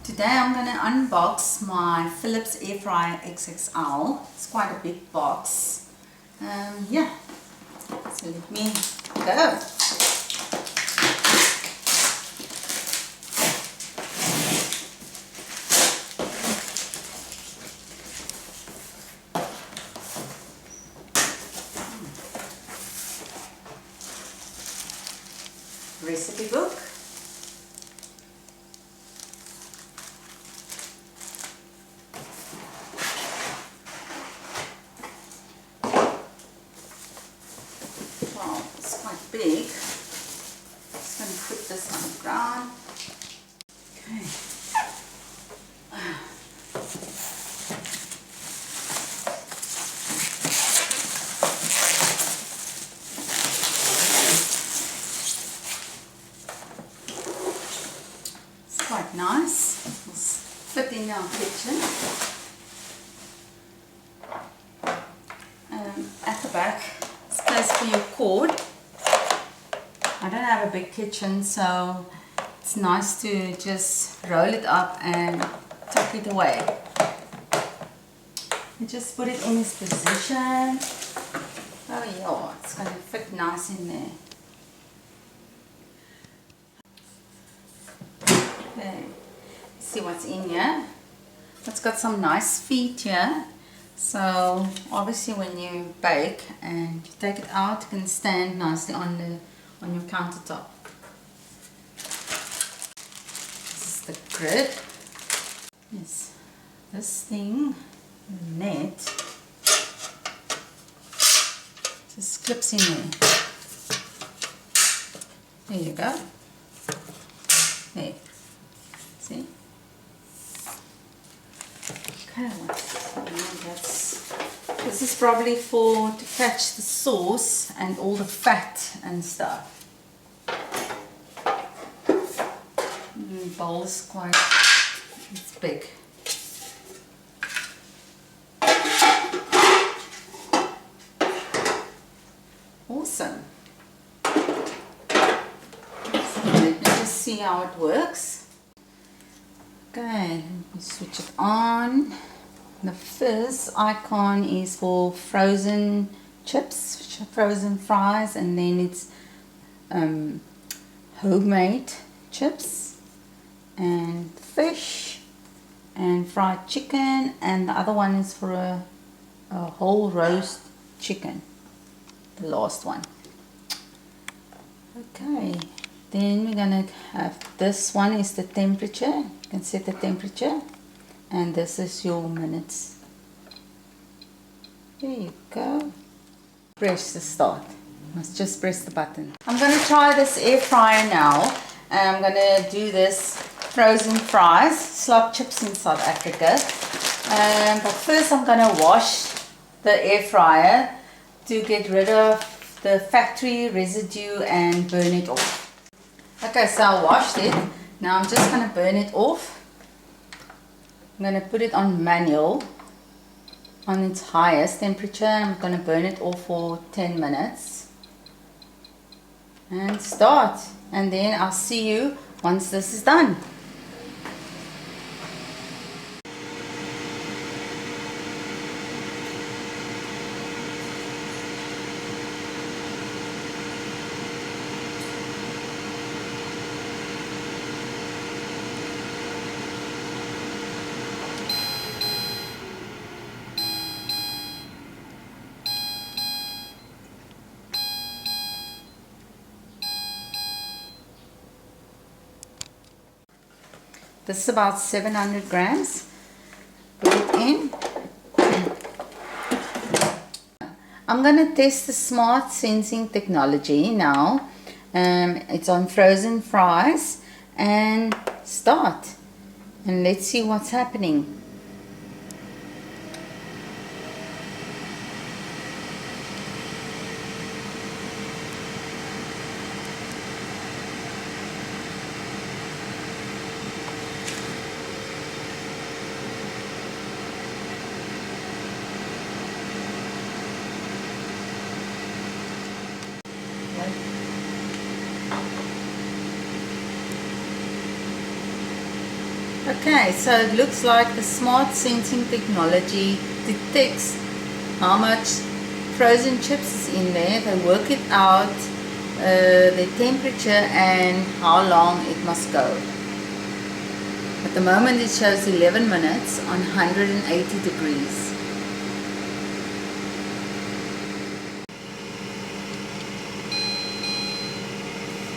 Today I'm going to unbox my Philips Airfryer XXL. It's quite a big box. Yeah, so let me go. Recipe book. Wow, it's quite big. Just going to put this on the ground. Okay. It's quite nice. It will fit in our kitchen. At the back, space for your cord. I don't have a big kitchen, so it's nice to just roll it up and tuck it away. You just put it in its position. Oh yeah, it's going to fit nice in there. Okay, see what's in here. It's got some nice feet here. So obviously when you bake and you take it out, it can stand nicely on your countertop. This is the grid. Yes, this thing, net, just clips in there. There you go. There. See? Okay, this is probably to catch the sauce and all the fat and stuff. The bowl is it's big. Awesome. So let me just see how it works. Okay, let me switch it on. The first icon is for frozen chips, frozen fries, and then it's homemade chips and fish and fried chicken, and the other one is for a whole roast chicken, the last one. Okay, then we're gonna have this one is the temperature. You can set the temperature, and this is your minutes. There you go. Press the start. Must just press the button. I'm gonna try this air fryer now. I'm gonna do this frozen fries, slop chips in South Africa. But first I'm gonna wash the air fryer to get rid of the factory residue and burn it off. Okay, so I washed it. Now I'm just gonna burn it off. I'm going to put it on manual on its highest temperature. I'm going to burn it off for 10 minutes and start, and then I'll see you once this is done. This is about 700 grams. Put it in. I'm going to test the smart sensing technology now. It's on frozen fries, and start. And let's see what's happening. Okay, so it looks like the smart sensing technology detects how much frozen chips is in there. They work it out, the temperature and how long it must go. At the moment it shows 11 minutes on 180 degrees.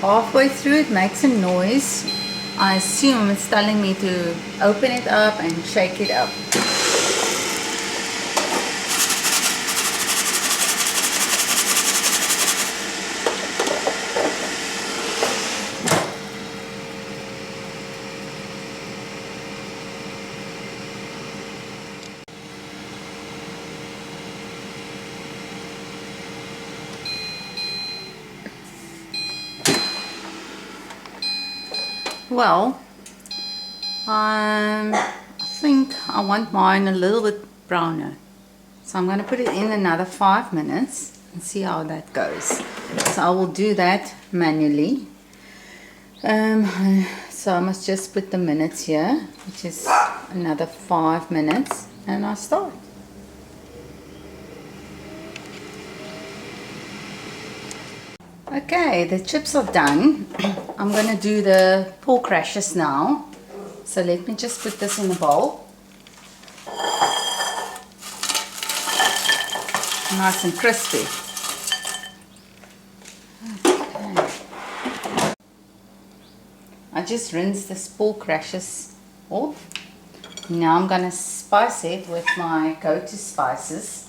Halfway through it makes a noise. I assume it's telling me to open it up and shake it up. Well, I think I want mine a little bit browner. So I'm going to put it in another 5 minutes and see how that goes. So I will do that manually. So I must just put the minutes here, which is another 5 minutes, and I start. Okay, the chips are done. I'm going to do the pork rashers now. So let me just put this in a bowl. Nice and crispy. Okay. I just rinsed this pork rashers off. Now I'm going to spice it with my go-to spices.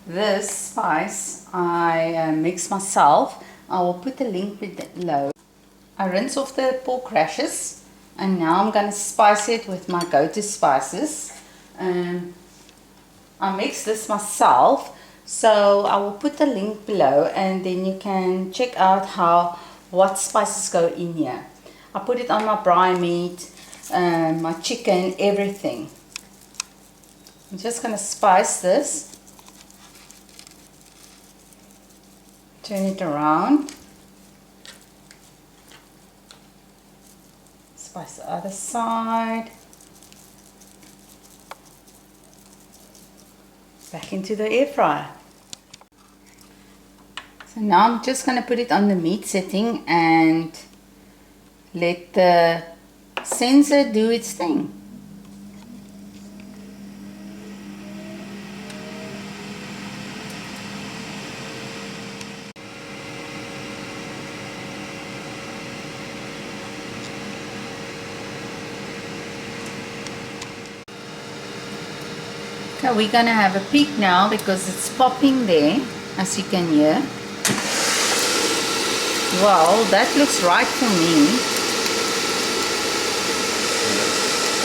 This spice I mix myself. I will put the link below. I rinse off the pork rashers and now I'm going to spice it with my go-to spices. I mix this myself, so I will put the link below and then you can check out what spices go in here. I put it on my braai meat, my chicken, everything. I'm just going to spice this. Turn it around. Spice the other side. Back into the air fryer. So now I'm just going to put it on the meat setting and let the sensor do its thing. So we're going to have a peek now because it's popping there, as you can hear. Well, that looks right for me.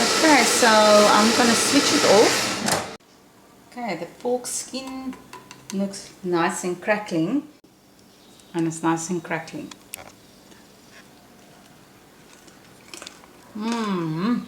Okay, so I'm going to switch it off. Okay, the pork skin looks nice and crackling. And it's nice and crackling. Mmm.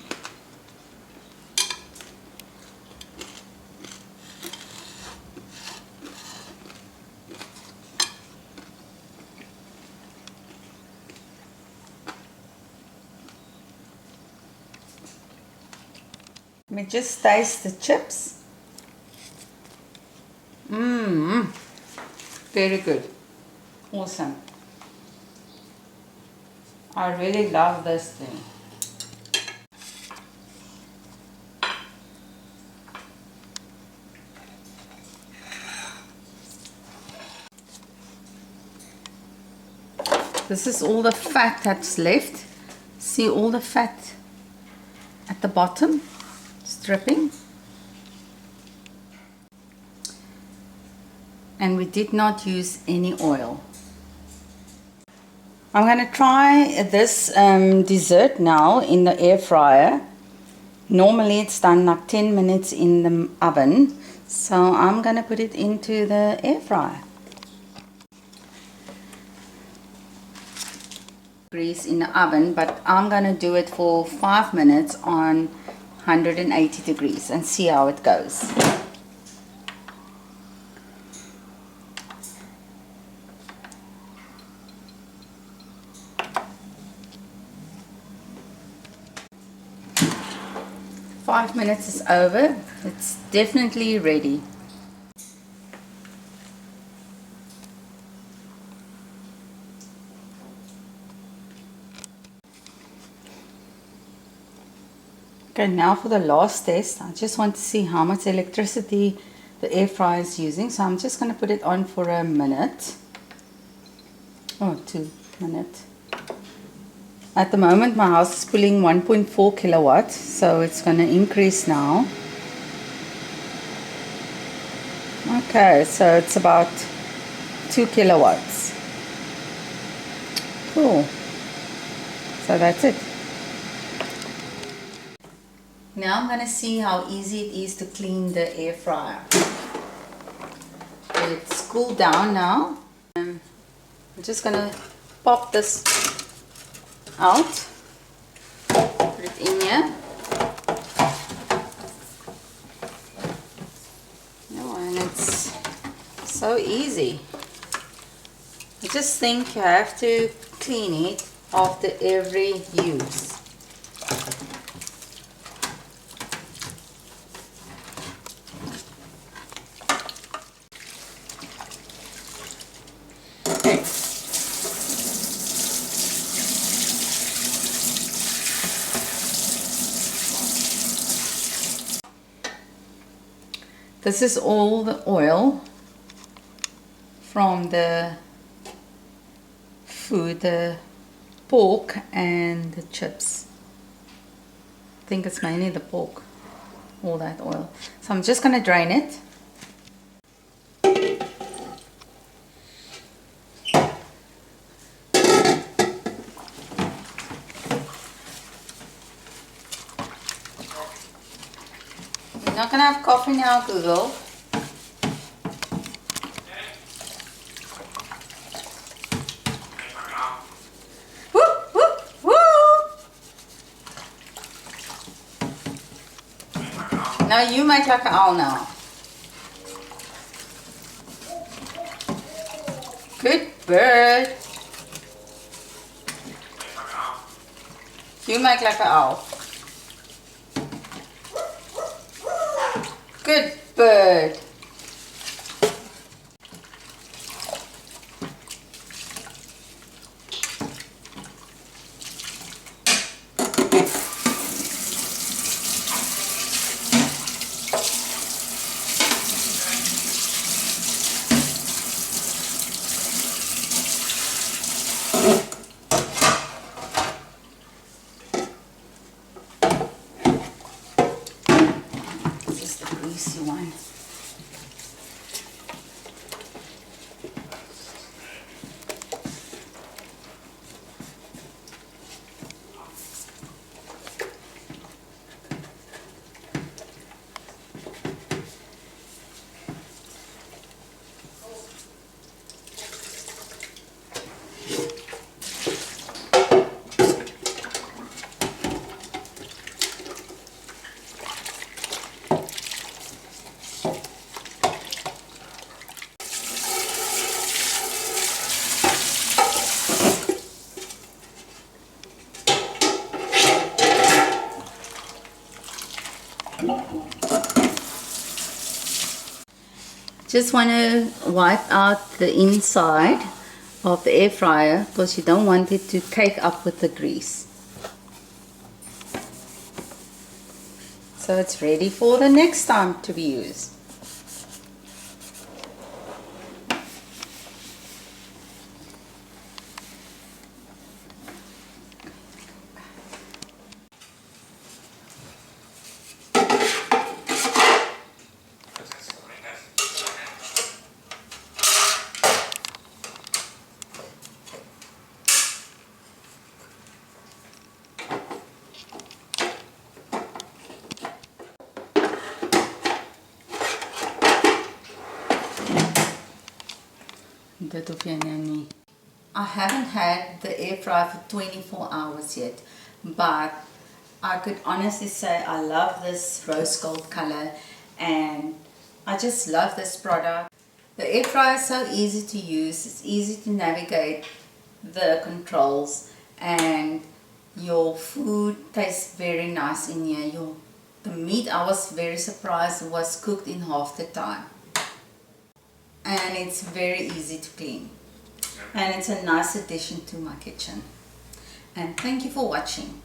Let me just taste the chips. Mmm. Very good. Awesome. I really love this thing. This is all the fat that's left. See all the fat at the bottom? It's dripping. And we did not use any oil. I'm going to try this dessert now in the air fryer. Normally it's done like 10 minutes in the oven. So I'm going to put it into the air fryer. Grease in the oven, but I'm going to do it for 5 minutes on 180 degrees and see how it goes. 5 minutes is over. It's definitely ready. Okay, now for the last test. I just want to see how much electricity the air fryer is using. So I'm just going to put it on for a minute. Oh, 2 minutes. At the moment my house is pulling 1.4 kilowatts. So it's going to increase now. Okay, so it's about 2 kilowatts. Cool. So that's it. Now I'm going to see how easy it is to clean the air fryer. It's cooled down now. I'm just going to pop this out. Put it in here. Oh, and it's so easy. I just think you have to clean it after every use. This is all the oil from the food, the pork and the chips. I think it's mainly the pork, all that oil. So I'm just going to drain it. You're not going to have coffee now, Google. Woo, woo, woo. Now you make like an owl now. Good bird. You make like an owl. Good bird. This is the greasy one. Just want to wipe out the inside of the air fryer because you don't want it to cake up with the grease. So it's ready for the next time to be used. I haven't had the air fryer for 24 hours yet, but I could honestly say I love this rose gold color and I just love this product. The air fryer is so easy to use, it's easy to navigate the controls, and your food tastes very nice in here. The meat, I was very surprised, was cooked in half the time. And it's very easy to clean. And it's a nice addition to my kitchen. And thank you for watching.